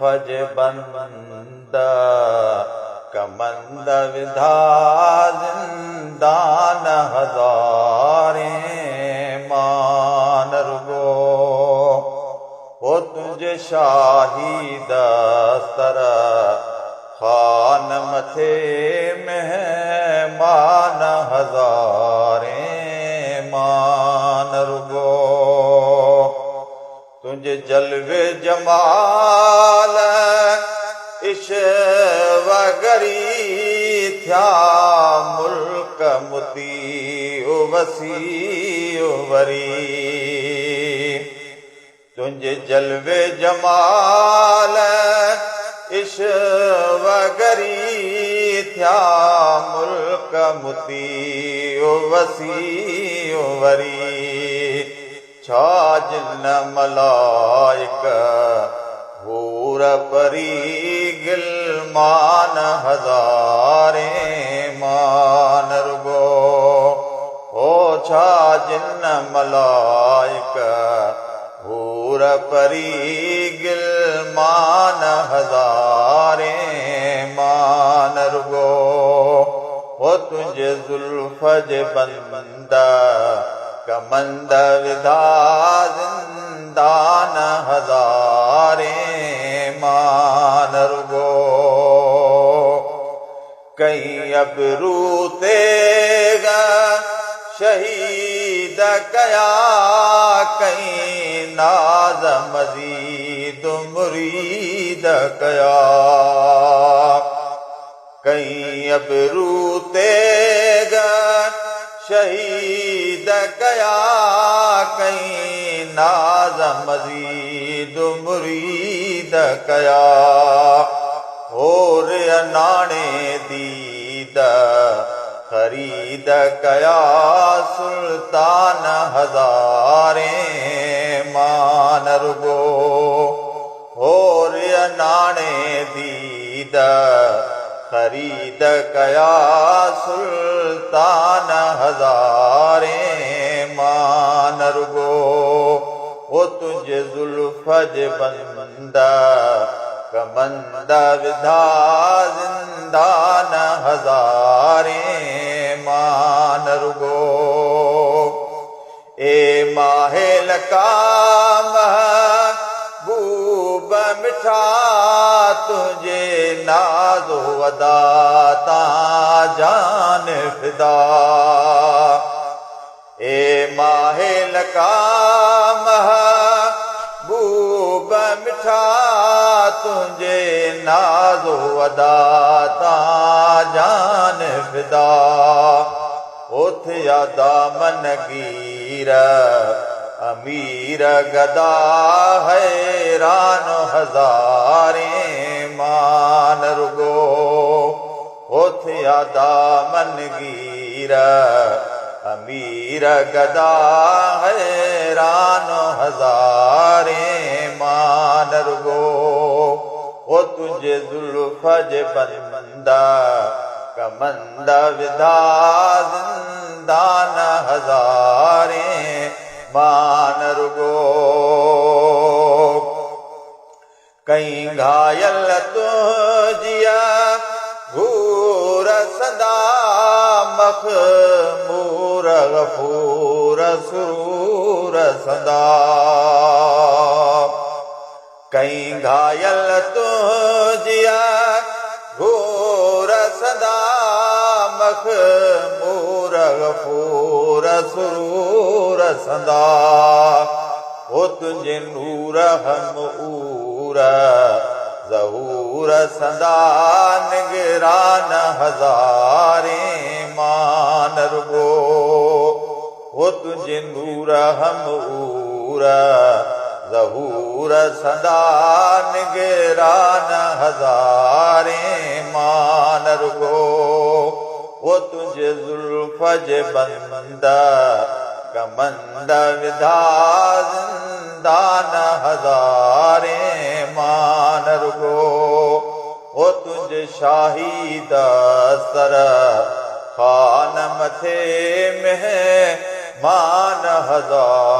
जे बंदा कमंद विधा जिंदान हज़ारे मान रुगो हो तुझे शाही दस्तर खान मथे मेहमान हज़ारे मान रुगो तुझे जलवे जमाल इश्वगरी थया मुल्क मुती वसी वरी तुझे जलवे जमाल इश्वगरी थया मुल्क मुती वसी वरी छा जिन मलाइक हूर परी गिलमान हज़ारे मान रुगो हो छा जिन मलाइक हूर परी गिलमान हज़ारे मान रुगो हो तुझे जुल्फ जे बंदा कमंद विधा जिंदान हज़ारे मान रुगो कई अबरू तेगा शहीद कया कई नाज मजीद मुरीद कया कई अबरू तेगा शहीद कया कई नाज मजीद मुरीद कया होर अनाणे दीद खरीद कया सुल्तान हज़ारे मान रुगो होर अनाणे दीद खरीद कया सुल्तान हज़ारे मान रुगो हो तुझे जुल्फ जे बंदा कमंद विधा जिंदान हज़ारे मान रुगो ए माहेल का महबूब मिठा तुझे नाज़ो अदा ता जान फिदा ए माहेल का महबूब मिठा तुझे नाज़ो अदा ता जान फिदा ओथिया दामन गिर अमीर गदा हैरान हज़ारे मान रुगो ओथिया दामन गिर अमीर गदा हैरान हज़ारे मान रुगो हो तुझे जुल्फ जे बंदा कमंद विधा जिंदान हज़ारे मान रुगो कई घायल तुझिया घूर सदा मखमूर गफूर सुरूर सदा कई घायल तुझिया घूर सदा मखमूर गफूर सुरूर सदा हो तुझे नूर हम ऊर ज़हूर सदा निगरान हज़ारे मान रुगो हो तुझे नूर हम ऊर ज़हूर सदा निगरान हज़ारे मान रुगो वो तुझे जुल्फ जे बंदा कमंद विधा जिंदान हज़ारे मान रुगो वो तुझे शाही दस्तर खान मथे में मान हज़ारे